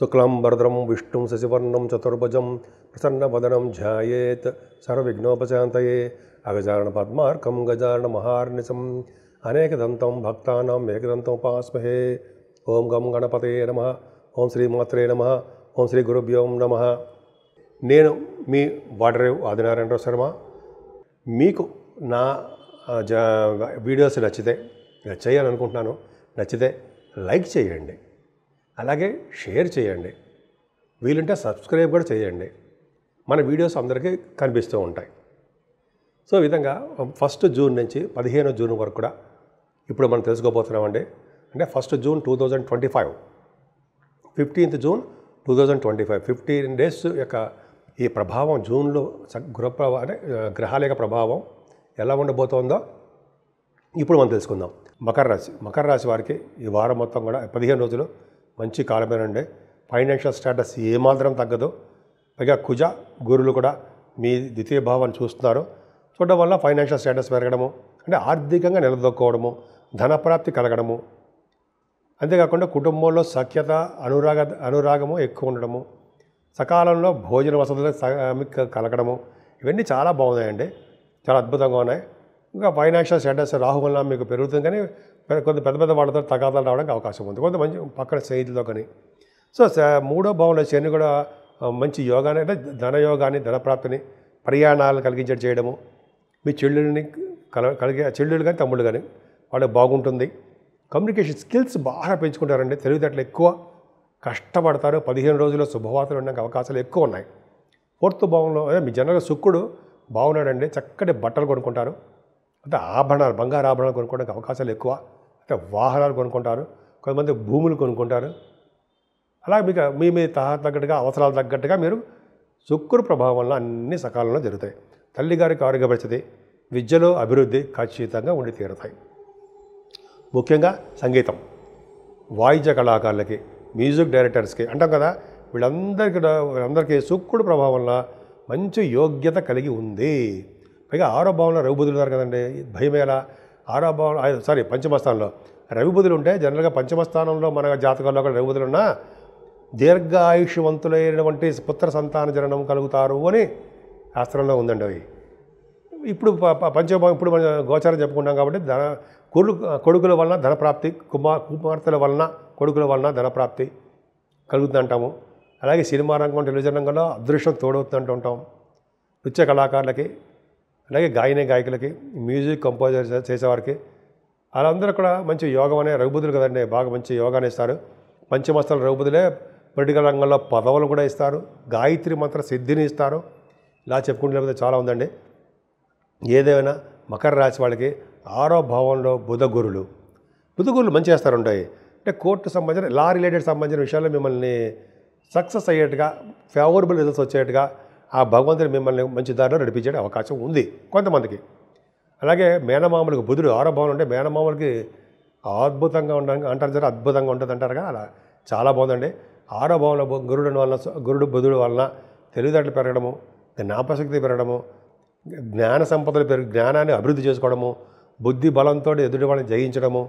శుక్లాంబరధరం విష్ణుం శశివర్ణం చతుర్భుజం ప్రసన్నవదనం ధ్యాయేత్ సర్వవిఘ్నోపశాంతయే అగజానన పద్మార్కం గజానన మహార్నిశం అనేకదంతం భక్తానాం ఏకదంతం ఉపాస్మహే. ఓం గం గణపతయే నమః. ఓం శ్రీమాత్రే నమః. ఓం శ్రీ గురుభ్యో నమః. నేను మీ వాడరేవు ఆదినారాయణరావు శర్మ. మీకు నా వీడియోస్ నచ్చితే చేయాలనుకుంటున్నాను. నచ్చితే లైక్ చేయండి, అలాగే షేర్ చేయండి, వీలుంటే సబ్స్క్రైబ్ కూడా చేయండి. మన వీడియోస్ అందరికీ కనిపిస్తూ ఉంటాయి. సో ఈ విధంగా 1 జూన్ నుంచి 15 జూన్ వరకు కూడా ఇప్పుడు మనం తెలుసుకోబోతున్నామండి. అంటే 1 జూన్ 2025, 15th జూన్ 2025, 15 డేస్ యొక్క ఈ ప్రభావం జూన్లో గ్రహాల యొక్క ప్రభావం ఎలా ఉండబోతోందో ఇప్పుడు మనం తెలుసుకుందాం. మకర రాశి వారికి ఈ వారం మొత్తం కూడా 15 రోజులు మంచి కాలమేనండి. ఫైనాన్షియల్ స్టేటస్ ఏమాత్రం తగ్గదు. పైగా కుజ గురులు కూడా మీ ద్వితీయ భావాన్ని చూస్తున్నారు. చూడడం వల్ల ఫైనాన్షియల్ స్టేటస్ పెరగడము, అంటే ఆర్థికంగా నిలదొక్కోవడము, ధనప్రాప్తి కలగడము, అంతేకాకుండా కుటుంబంలో సఖ్యత అనురాగము ఎక్కువ ఉండడము, సకాలంలో భోజన వసతులు కలగడము, ఇవన్నీ చాలా బాగున్నాయండి. చాలా అద్భుతంగా ఉన్నాయి. ఇంకా ఫైనాన్షియల్ స్టేటస్ రాహు వల్ల మీకు పెరుగుతుంది, కానీ కొంత పెద్ద వాళ్ళతో తగాదాలు రావడానికి అవకాశం ఉంది, కొంత మంచి పక్కన స్నేహితులతో కానీ. సో 3వ భావంలో శని కూడా మంచి యోగాన్ని, అంటే ధనయోగాన్ని, ధనప్రాప్తిని, ప్రయాణాలు కలిగించేది చేయడము, మీ చెల్లెళ్ళని చెల్లెళ్ళు కానీ తమ్ముళ్ళు కానీ వాళ్ళకి బాగుంటుంది. కమ్యూనికేషన్ స్కిల్స్ బాగా పెంచుకుంటారండి. తెలివితేటలు ఎక్కువ, కష్టపడతారు. 15 రోజుల్లో శుభవార్తలు ఉండడానికి అవకాశాలు ఎక్కువ ఉన్నాయి. 4th భావంలో మీ జనరల్గా శుక్రుడు బాగున్నాడండి. చక్కటి బట్టలు కొనుక్కుంటారు, అంటే ఆభరణాలు, బంగారు ఆభరణాలు కొనుక్కోవడానికి అవకాశాలు ఎక్కువ. అంటే వాహనాలు కొనుక్కుంటారు, కొంతమంది భూములు కొనుక్కుంటారు. అలా మీకు మీ తగ్గట్టుగా, అవసరాలు తగ్గట్టుగా మీరు శుక్రుడు ప్రభావం వల్ల అన్ని సకాలంలో జరుగుతాయి. తల్లిగారికి ఆరోగ్య పరిస్థితి, విద్యలో అభివృద్ధి ఖచ్చితంగా ఉండి తీరుతాయి. ముఖ్యంగా సంగీతం, వాయిద్య కళాకారులకి, మ్యూజిక్ డైరెక్టర్స్కి అంటాం కదా, వీళ్ళందరికీ శుక్రుడు ప్రభావం వల్ల మంచి యోగ్యత కలిగి ఉంది. పైగా 6వ భావంలో రవి బుధులు ఉన్నారు కదండి. భయమేలా? 6వ భావం పంచమస్థానంలో రవి బుధులు ఉంటే, జనరల్గా పంచమస్థానంలో మన జాతకాల్లో కూడా రవి బుధులు ఉన్నా దీర్ఘాయుష్యవంతులైనటువంటి పుత్ర సంతాన జననం కలుగుతారు అని శాస్త్రంలో ఉందండి. అవి ఇప్పుడు పంచభావం ఇప్పుడు మనం గోచారం చెప్పుకుంటాం కాబట్టి కొడుకుల వలన ధనప్రాప్తి, కుమార్తెల వలన కొడుకుల వలన ధనప్రాప్తి కలుగుతుందంటాము. అలాగే సినిమా రంగం, టెలివిజన్ రంగంలో అదృష్టం తోడవుతుందంటూ ఉంటాం. నృత్య కళాకారులకి, అలాగే గాయకులకి, మ్యూజిక్ కంపోజర్ చేసేవారికి, వాళ్ళందరూ కూడా మంచి యోగం అనే రఘుబుధులు కదండి, బాగా మంచి యోగాన్ని ఇస్తారు. పంచమస్తల రఘుబుధులే పొలిటికల్ రంగంలో పదవులు కూడా ఇస్తారు, గాయత్రి మంత్ర సిద్ధిని ఇస్తారు. ఇలా చెప్పుకుంటే చాలా ఉందండి. ఏదేమైనా మకర రాశి వాళ్ళకి 6వ భావంలో బుధగురులు మంచి చేస్తారు ఉంటాయి. అంటే కోర్టు సంబంధించిన, లా రిలేటెడ్ సంబంధించిన విషయాల్లో మిమ్మల్ని సక్సెస్ అయ్యేట్టుగా, ఫేవరబుల్ రిజల్ట్స్ వచ్చేట్టుగా ఆ భగవంతుడు మిమ్మల్ని మంచి దారిలో నడిపించే అవకాశం ఉంది కొంతమందికి. అలాగే మేనమామలకు బుధుడు 6వ భావం అంటే మేనమామలకి అద్భుతంగా ఉండడానికి అంటారు సార్, అద్భుతంగా ఉంటుంది అంటారుగా, అలా చాలా బాగుందండి. 6వ భావంలో గురుడు బుధుడు వలన తెలివితేటలు పెరగడము, జ్ఞాపశక్తి పెరగడము, జ్ఞాన సంపదలు జ్ఞానాన్ని అభివృద్ధి చేసుకోవడము, బుద్ధి బలంతో ఎదుటి వాళ్ళని జయించడము,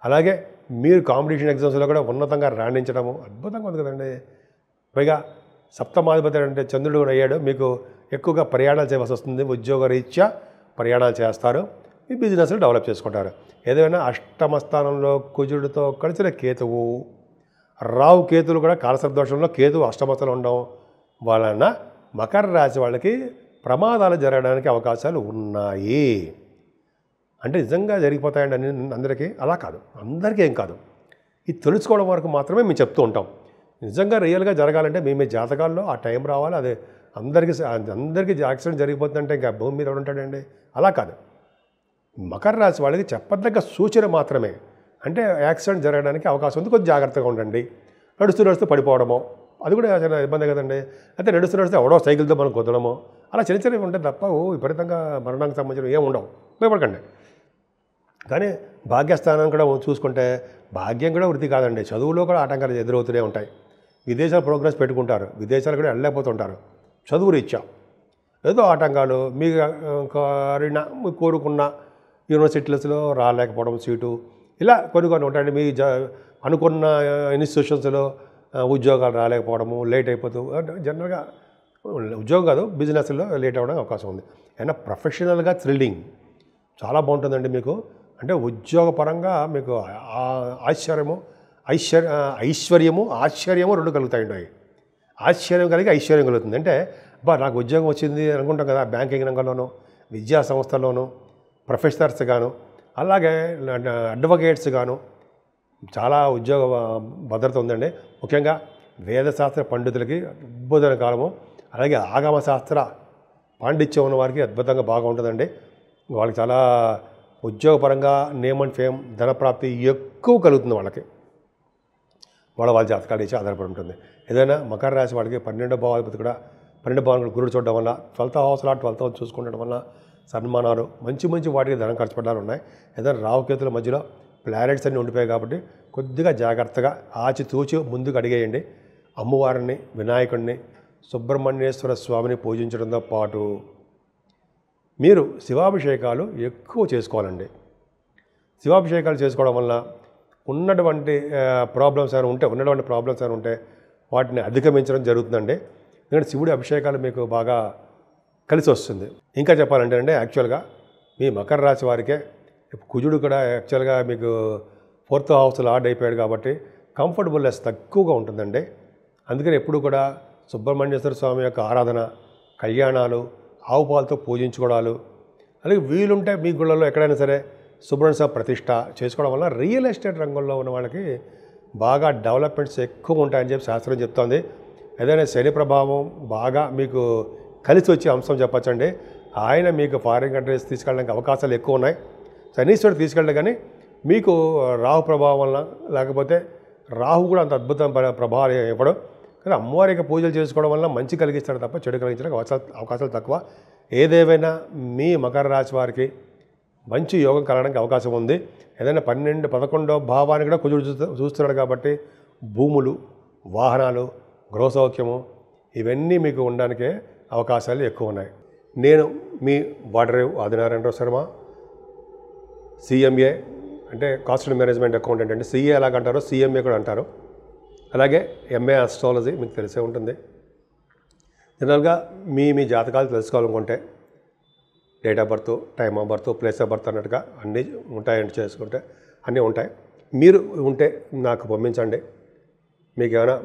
అలాగే మీరు కాంపిటీషన్ ఎగ్జామ్స్లో కూడా ఉన్నతంగా రాణించడము అద్భుతంగా ఉంది కదండి. పైగా సప్తమాధిపతి అంటే చంద్రుడు కూడా అయ్యాడు. మీకు ఎక్కువగా ప్రయాణాలు చేయవలసి వస్తుంది. ఉద్యోగ రీత్యా ప్రయాణాలు చేస్తారు, మీ బిజినెస్లు డెవలప్ చేసుకుంటారు. ఏదైనా అష్టమ స్థానంలో కుజుడితో కలిసిన కేతువు, రావు కేతువులు కూడా కాలసర్దోషంలో కేతువు అష్టమస్థలో ఉండడం వలన మకర రాశి వాళ్ళకి ప్రమాదాలు జరగడానికి అవకాశాలు ఉన్నాయి. అంటే నిజంగా జరిగిపోతాయండి అందరికీ? అలా కాదు, అందరికీ ఏం కాదు. ఇది తెలుసుకోవడం వరకు మాత్రమే మేము చెప్తూ ఉంటాం. నిజంగా రియల్గా జరగాలంటే మీ జాతకాల్లో ఆ టైం రావాలి. అదే అందరికీ యాక్సిడెంట్ జరిగిపోతుందంటే ఇంకా భూమి మీద ఉంటాడండి? అలా కాదు. మకర రాశి వాళ్ళకి చెప్పదగ్గ సూచన మాత్రమే. అంటే యాక్సిడెంట్ జరగడానికి అవకాశం ఉంది, కొంచెం జాగ్రత్తగా ఉండండి. నడుస్తూ పడిపోవడమో అది కూడా చాలా ఇబ్బంది కదండి. అయితే నడుస్తూ ఎవడో సైకిల్తో మనం కుదరడమో, అలా చిన్నవి ఉంటాయి తప్ప విపరీతంగా మరణానికి సంబంధించిన ఏమి ఉండవు, భయపడకండి. కానీ భాగ్యస్థానం కూడా చూసుకుంటే భాగ్యం కూడా వృత్తి కాదండి. చదువులో కూడా ఆటంకాలు ఎదురవుతూనే ఉంటాయి. విదేశాల ప్రోగ్రెస్ పెట్టుకుంటారు, విదేశాలు కూడా వెళ్ళలేకపోతుంటారు. చదువు రీత్యా ఏదో ఆటంకాలు, మీకు కోరుకున్న యూనివర్సిటీస్లో రాలేకపోవడం సీటు, ఇలా కొన్ని ఉంటాయండి. మీ అనుకున్న ఇన్స్టిట్యూషన్స్లో ఉద్యోగాలు రాలేకపోవడము, లేట్ అయిపోతూ అంటే జనరల్గా ఉద్యోగం కాదు బిజినెస్లో లేట్ అవ్వడానికి అవకాశం ఉంది. అయినా ప్రొఫెషనల్గా థ్రిల్లింగ్ చాలా బాగుంటుందండి మీకు. అంటే ఉద్యోగపరంగా మీకు ఐశ్వర్యము ఆశ్చర్యము రెండు కలుగుతాయండి. ఆశ్చర్యం కలిగి ఐశ్వర్యం కలుగుతుంది. అంటే నాకు ఉద్యోగం వచ్చింది అనుకుంటాం కదా, బ్యాంకింగ్ రంగంలోనూ, విద్యా సంస్థల్లోనూ, ప్రొఫెసర్స్ గాను, అలాగే అడ్వకేట్స్ గాను చాలా ఉద్యోగ భద్రత ఉందండి. ముఖ్యంగా వేదశాస్త్ర పండితులకి అద్భుతమైన కాలము, అలాగే ఆగమ శాస్త్ర పాండిత్యం ఉన్న వారికి అద్భుతంగా బాగా ఉంటుందండి. వాళ్ళకి చాలా ఉద్యోగపరంగా నేమ్ అండ్ ఫేమ్, ధనప్రాప్తి ఎక్కువ కలుగుతుంది వాళ్ళకి. వాళ్ళ జాతకాలు ఇచ్చి ఆధారపడి ఉంటుంది. ఏదైనా మకర రాశి వాళ్ళకి 12వ భావాధిపతి కూడా 12 భావాలు గురుడు చూడడం వల్ల 12th హౌస్ 12th హౌస్ చూసుకోవడం వల్ల సన్మానాలు మంచి వాటికి ధనం ఖర్చు పెట్టాలు ఉన్నాయి. ఏదైనా రావుకేతుల మధ్యలో ప్లానెట్స్ అన్నీ ఉండిపోయాయి కాబట్టి కొద్దిగా జాగ్రత్తగా ఆచితూచి ముందుకు అడిగేయండి. అమ్మవారిని, వినాయకుడిని, సుబ్రహ్మణ్యేశ్వర స్వామిని పూజించడంతో పాటు మీరు శివాభిషేకాలు ఎక్కువ చేసుకోవాలండి. శివాభిషేకాలు చేసుకోవడం వల్ల ఉన్నటువంటి ప్రాబ్లమ్స్ ఏమైనా ఉంటే వాటిని అధిగమించడం జరుగుతుందండి. ఎందుకంటే శివుడి అభిషేకాలు మీకు బాగా కలిసి వస్తుంది. ఇంకా చెప్పాలంటే యాక్చువల్గా మీ మకర రాశి వారికే కుజుడు కూడా యాక్చువల్గా మీకు 4th హౌస్ లార్డ్ అయిపోయాడు కాబట్టి కంఫర్టబుల్నెస్ తక్కువగా ఉంటుందండి. అందుకని ఎప్పుడు కూడా సుబ్రహ్మణ్యేశ్వర స్వామి యొక్క ఆరాధన, కళ్యాణాలు, ఆవు పాలతో పూజించుకోవడాలు, అలాగే వీలుంటే మీ గుళ్ళలో ఎక్కడైనా సరే సుబ్రహ్మణ్య స్వామి ప్రతిష్ట చేసుకోవడం వల్ల రియల్ ఎస్టేట్ రంగంలో ఉన్న వాళ్ళకి బాగా డెవలప్మెంట్స్ ఎక్కువ ఉంటాయని చెప్పి శాస్త్రం చెప్తోంది. ఏదైనా శని ప్రభావం బాగా మీకు కలిసి వచ్చే అంశం చెప్పచ్చండి. ఆయన మీకు ఫారిన్ కంట్రీస్ తీసుకెళ్ళడానికి అవకాశాలు ఎక్కువ ఉన్నాయి. శనీశ్వరుడు తీసుకెళ్ళడం కానీ మీకు రాహు ప్రభావం వలన, లేకపోతే రాహు కూడా అంత అద్భుతమైన ప్రభావాలు ఇవ్వడం కానీ అమ్మవారికి పూజలు చేసుకోవడం వల్ల మంచి కలిగిస్తాడు తప్ప చెడు కలిగించడానికి అవకాశాలు తక్కువ. ఏదేమైనా మీ మకర రాశి వారికి మంచి యోగం కలగడానికి అవకాశం ఉంది. ఏదైనా 11వ భావాన్ని కూడా కుజుడు చూస్తున్నాడు కాబట్టి భూములు, వాహనాలు, గృహసౌఖ్యము ఇవన్నీ మీకు ఉండడానికే అవకాశాలు ఎక్కువ ఉన్నాయి. నేను మీ వాడరేవు ఆదినారాయణరావు శర్మ, CMA అంటే కాస్ట్ అండ్ మేనేజ్మెంట్ అకౌంటెంట్ అండి. CA ఎలాగంటారో CMA కూడా అంటారు. అలాగే MA ఆస్ట్రాలజీ మీకు తెలిసే ఉంటుంది. జనరల్గా మీ జాతకాలు తెలుసుకోవాలనుకుంటే date of birth, time of birth, place of birth అన్నట్టుగా అన్నీ ఉంటాయండి. చేసుకుంటే అన్నీ ఉంటాయి. మీరు ఉంటే నాకు పంపించండి. మీకు ఏమైనా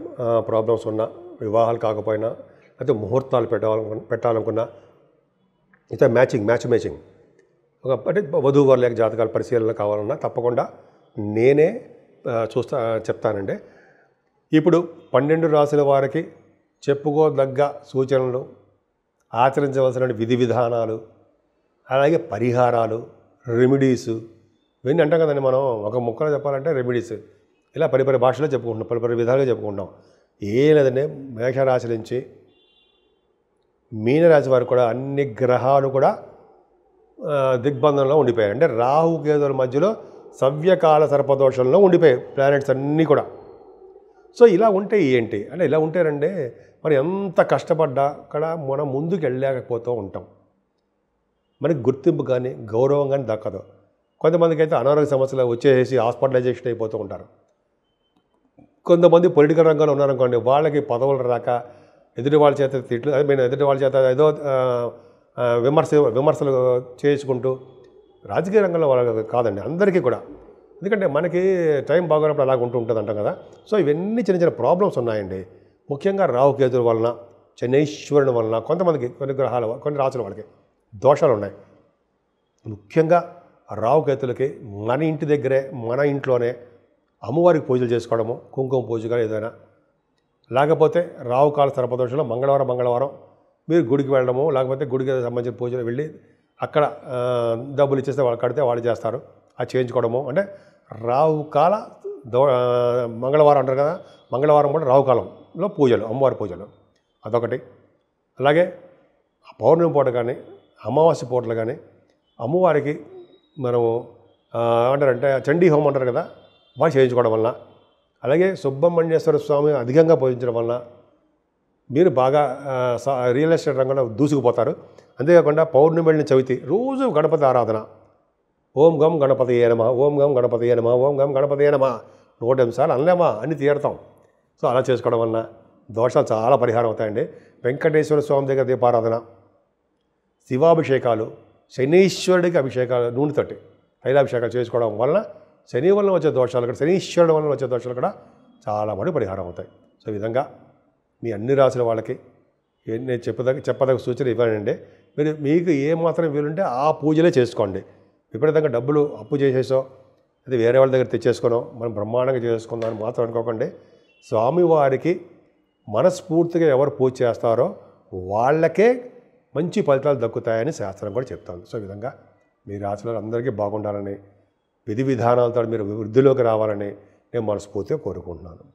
ప్రాబ్లమ్స్ ఉన్నా, వివాహాలు కాకపోయినా, లేకపోతే ముహూర్తాలు పెట్టాలనుకున్నా, అయితే మ్యాచ్ మేచింగ్ అంటే వధూవరుల జాతకాల పరిశీలన కావాలన్నా తప్పకుండా నేనే చెప్తానండి. ఇప్పుడు 12 రాశుల వారికి చెప్పుకోదగ్గ సూచనలు, ఆచరించవలసిన విధి విధానాలు, అలాగే పరిహారాలు, రెమెడీస్ ఇవన్నీ అంటాం కదండి. మనం ఒక ముక్కలో చెప్పాలంటే రెమెడీస్ ఇలా పరిపరి భాషలో చెప్పుకుంటున్నాం, పరిపరి విధాలుగా చెప్పుకుంటాం. ఏం లేదండి, మేషరాశి నుంచి మీనరాశి వారు కూడా అన్ని గ్రహాలు కూడా దిగ్బంధంలో ఉండిపోయాయి. అంటే రాహుకేతుల మధ్యలో సవ్యకాల సర్పదోషంలో ఉండిపోయాయి ప్లానెట్స్ అన్నీ కూడా. సో ఇలా ఉంటే ఏంటి అంటే, ఇలా ఉంటేనంటే మనం ఎంత కష్టపడ్డా కూడా మనం ముందుకు వెళ్ళలేకపోతూ ఉంటాం. మనకి గుర్తింపు కానీ గౌరవం కానీ దక్కదు. కొంతమందికి అయితే అనారోగ్య సమస్యలు వచ్చేసి హాస్పిటలైజేషన్ అయిపోతూ ఉంటారు. కొంతమంది పొలిటికల్ రంగంలో ఉన్నారనుకోండి, వాళ్ళకి పదవులు రాక ఎదుటి వాళ్ళ చేత తిట్లు, ఎదుటి వాళ్ళ చేత ఏదో విమర్శలు చేసుకుంటూ, రాజకీయ రంగంలో వాళ్ళకి కాదండి, అందరికీ కూడా. ఎందుకంటే మనకి టైం బాగున్నప్పుడు అలాగ ఉంటుంది అంటాం కదా. సో ఇవన్నీ చిన్న ప్రాబ్లమ్స్ ఉన్నాయండి. ముఖ్యంగా రాహుకేతుల వలన, శనైశ్వరుని వలన కొంతమందికి, కొన్ని రాసుల వాళ్ళకి దోషాలు ఉన్నాయి. ముఖ్యంగా రాహుకేతులకి మన ఇంటి దగ్గరే, మన ఇంట్లోనే అమ్మవారికి పూజలు చేసుకోవడము, కుంకుమ పూజ కానీ ఏదైనా, లేకపోతే రాహుకాల సర్పదోషంలో మంగళవారం మీరు గుడికి వెళ్ళడము, లేకపోతే గుడికి సంబంధించిన పూజలు వెళ్ళి అక్కడ డబ్బులు ఇచ్చేస్తే వాళ్ళు కడితే వాళ్ళు చేస్తారు, అది చేయించుకోవడము. అంటే రాహుకాల మంగళవారం అంటారు కదా, మంగళవారం కూడా రాహుకాలంలో పూజలు, అమ్మవారి పూజలు అదొకటి. అలాగే పౌర్ణమి పూట కానీ, అమావాస్య పూటలు కానీ అమ్మవారికి మనము ఏమంటారంటే చండీ హోమం అంటారు కదా, బాగా చేయించుకోవడం వలన, అలాగే సుబ్రహ్మణ్యేశ్వర స్వామి అధికంగా పూజించడం వలన మీరు బాగా రియల్ ఎస్టేట్ రంగంలో దూసుకుపోతారు. అంతేకాకుండా పౌర్ణమి వెళ్ళిన చవితి రోజు గణపతి ఆరాధన, ఓం గం గణపతయే నమః, ఓం గం గణపతయే నమః, ఓం గం గణపతయే నమః 108 సార్లు అనలేమా, అన్ని తీరుతాం. సో అలా చేసుకోవడం వలన దోషాలు చాలా పరిహారం అవుతాయండి. వెంకటేశ్వర స్వామి దగ్గర దీపారాధన, శివాభిషేకాలు, శనీశ్వరుడికి అభిషేకాలు, నూనెతోటి తైలాభిషేకాలు చేసుకోవడం వలన శని వలన వచ్చే దోషాలు కూడా, శనీశ్వరుడు వలన వచ్చే దోషాలు కూడా చాలా మటుకు పరిహారం అవుతాయి. సో ఈ విధంగా మీ అన్ని రాసుల వాళ్ళకి నేను చెప్పదగ్గ సూచన ఇవ్వనండి. మీకు ఏ మాత్రం వీలుంటే ఆ పూజలే చేసుకోండి. విపరీతంగా డబ్బులు అప్పు చేసేసో అది వేరే వాళ్ళ దగ్గర తెచ్చేసుకోనో మనం బ్రహ్మాండంగా చేసుకుందాం అని మాత్రం అనుకోకండి. స్వామివారికి మనస్ఫూర్తిగా ఎవరు పూజ చేస్తారో వాళ్ళకే మంచి ఫలితాలు దక్కుతాయని శాస్త్రం కూడా చెప్తాను. సో ఈ విధంగా మీ రాశులలో అందరికీ బాగుండాలని, విధి విధానాలతో మీరు వృద్ధిలోకి రావాలని నేను మనస్ఫూర్తిగా కోరుకుంటున్నాను.